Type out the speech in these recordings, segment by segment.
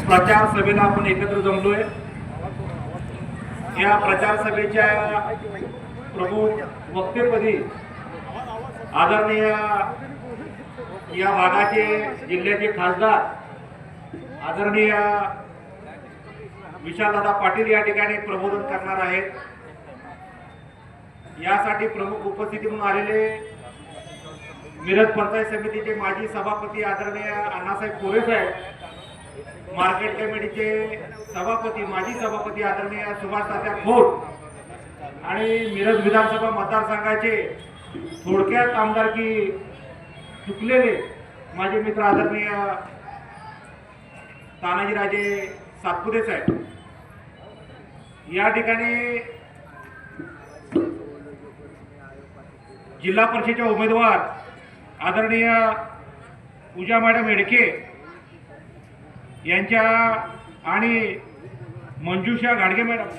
प्रचार सभेला आपण एकत्र जमलोय। या प्रचार सभेच्या प्रमुख वक्तेपदी आदरणीय या भागाचे जिल्ह्याचे खासदार आदरणीय विशालदादा पाटील या ठिकाणी प्रबोधन करणार आहेत। यासाठी प्रमुख उपस्थिती म्हणून आलेले मिरज पंचायत समितीचे माजी सभापती आदरणीय अण्णासाहेब कोरे साहेब, मार्केट कमिटीचे सभापती माजी सभापती आदरणीय सुभाष तात्या खोट आणि मिरज विधानसभा मतदारसंघाचे थोडक्यात आमदारकी चुकलेले माझे मित्र आदरणीय तानाजीराजे सातपुते साहेब। या ठिकाणी जिल्हा परिषदेच्या उमेदवार आदरणीय पूजा मॅडम एडके यांच्या आणि मंजुषा गाडगे मॅडम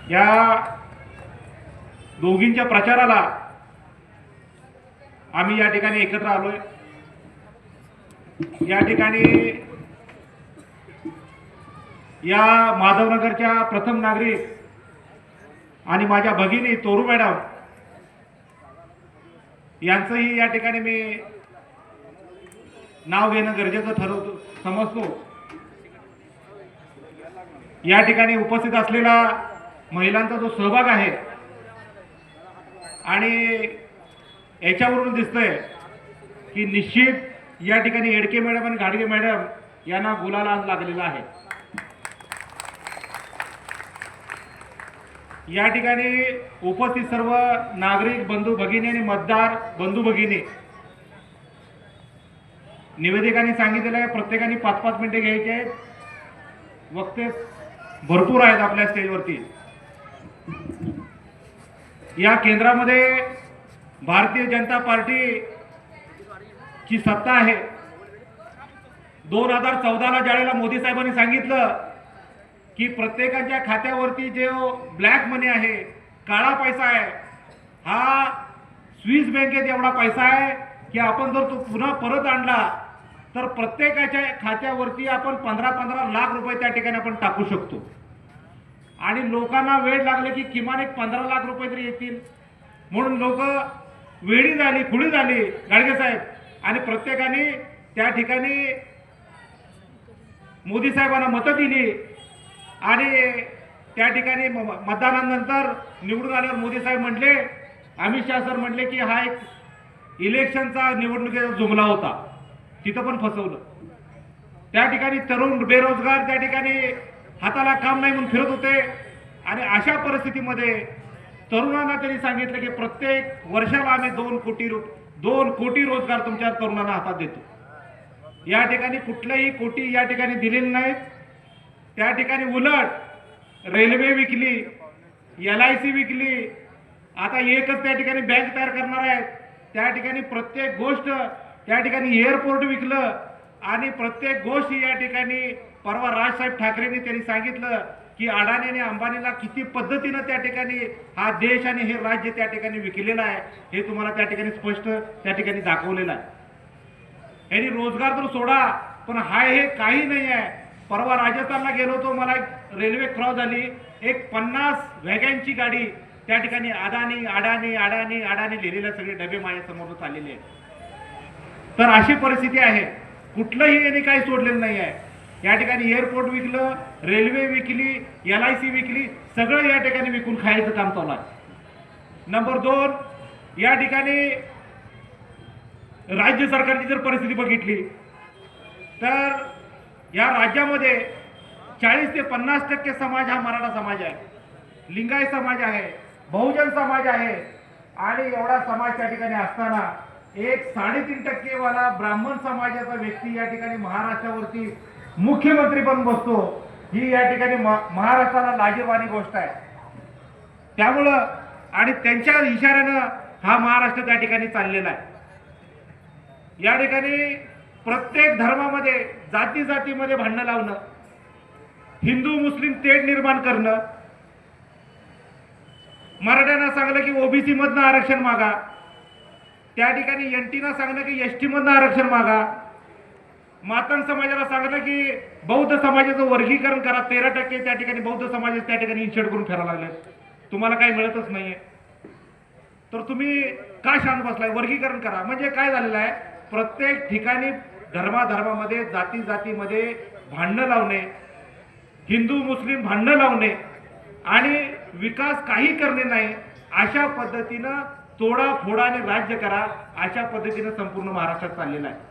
या दोघींच्या प्रचाराला आम्ही या ठिकाणी एकत्र आलोय। या ठिकाणी या माधवनगरच्या प्रथम नागरिक आणि माझ्या भगिनी तोरू मॅडम यांचंही या ठिकाणी मी नाव घेणं गरजेचं ठरवतो समजतो। या ठिकाणी उपस्थित असलेला महिलांचा जो सहभाग आहे आणि याच्यावरून दिसतंय की निश्चित या ठिकाणी एडके मॅडम आणि गाडगे मॅडम यांना गुलाल आज लागलेला आहे। या ठिकाणी उपस्थित सर्व नागरिक बंधू भगिनी आणि मतदार बंधू भगिनी, निवेदिकांनी सांगितलेलं आहे प्रत्येकाने 5-5 मिनिटे घ्यायचे आहेत। वक्ते भरपूर आहेत आपल्या स्टेजवरती। या केंद्रामध्ये भारतीय जनता पार्टी ची सत्ता आहे। 2014ला ज्यावेळेला मोदी साहेबांनी सांगितलं की प्रत्येकाच्या खात्यावरती जो ब्लॅक मनी आहे, काळा पैसा आहे, हा स्विस बँकेत एवढा पैसा आहे की आपण जर तो पुन्हा परत आणला तर प्रत्येकाच्या खात्यावरती आपण 15-15 लाख रुपये त्या ठिकाणी आपण टाकू शकतो। आणि लोकांना वेळ लागले की किमान एक 15 लाख रुपये तरी येतील म्हणून लोक वेळी झाली खुळी झाली गाडगे साहेब आणि प्रत्येकाने त्या ठिकाणी मोदी साहेबांना मतं दिली आणि त्या ठिकाणी मतदानानंतर निवडून आल्यावर मोदी साहेब म्हटले, अमित शहा सर म्हटले की हा एक इलेक्शनचा निवडणुकीचा जुमला होता, तिथं पण फसवलं। त्या ठिकाणी तरुण बेरोजगार त्या ठिकाणी हाताला काम नाही म्हणून फिरत होते आणि अशा परिस्थितीमध्ये तरुणांना त्यांनी सांगितलं की प्रत्येक वर्षाला आम्ही 2 कोटी रोजगार तुमच्या तरुणांना हातात देतो। या ठिकाणी कुठलेही कोटी या ठिकाणी दिलेले नाहीत। त्या ठिकाणी उलट रेल्वे विकली, LIC विकली, आता एकच त्या ठिकाणी बँक तयार करणार आहेत। त्या ठिकाणी प्रत्येक गोष्ट त्या ठिकाणी एअरपोर्ट विकलं आणि प्रत्येक गोष्ट या ठिकाणी परवा राजसाहेब ठाकरेंनी त्यांनी सांगितलं की अडाणी आणि अंबानीला किती पद्धतीनं त्या ठिकाणी हा देश आणि हे राज्य त्या ठिकाणी विकलेलं आहे हे तुम्हाला त्या ठिकाणी स्पष्ट त्या ठिकाणी दाखवलेलं आहे। यांनी रोजगार तर सोडा पण हा हे काही नाही आहे। परवा राजस्थानला गेलो होतो, मला एक रेल्वे क्रॉस झाली, एक 50 वॅगनची गाडी त्या ठिकाणी अडाणी अडाणी अडाणी अडाणी लिहिलेले सगळे डबे माझ्यासमोर चाललेले आहेत। तर अशी परिस्थिती आहे, कुठलंही यांनी काही सोडलेलं नाही आहे। या ठिकाणी एअरपोर्ट विकलं, रेल्वे विकली, LIC विकली, सगळं या ठिकाणी विकून खायचं काम चालू आहे। नंबर 2, या ठिकाणी राज्य सरकारची जर परिस्थिती बघितली तर या राज्यामध्ये 40 ते 50% समाज हा मराठा समाज आहे, लिंगायत समाज आहे, बहुजन समाज आहे आणि एवढा समाज त्या ठिकाणी असताना एक 3.5% वाला ब्राह्मण समाजाचा व्यक्ती या ठिकाणी महाराष्ट्रावरती मुख्यमंत्री पण बसतो, ही या ठिकाणी महाराष्ट्राला लाजिरवाणी गोष्ट आहे। त्यामुळं आणि त्यांच्या इशाऱ्यानं हा महाराष्ट्र त्या ठिकाणी चाललेला आहे। या ठिकाणी प्रत्येक धर्मामध्ये जाती जातीमध्ये भांडणं लावणं, हिंदू मुस्लिम तेढ निर्माण करणं, मराठ्यांना सांगलं की ओबीसी मधनं आरक्षण मागा, त्या ठिकाणी एनटीना सांगणं की एसटी मधनं आरक्षण मागा, मातंग समाजाला सांगितलं की बौद्ध समाजाचं वर्गीकरण करा, 13% त्या ठिकाणी बौद्ध समाज त्या ठिकाणी इन्शर्ट करून फिरायला लागले, तुम्हाला काही मिळतच नाहीये, तर तुम्ही का शांत बसलाय? वर्गीकरण करा. म्हणजे काय झालेलं आहे, प्रत्येक ठिकाणी धर्माधर्मामध्ये जाती जातीमध्ये भांडणं लावणे, हिंदू मुस्लिम भांडणं लावणे आणि विकास काही करणे नाही, अशा पद्धतीनं तोडाफोडाने राज्य करा, अशा पद्धतीनं संपूर्ण महाराष्ट्रात चाललेलं आहे.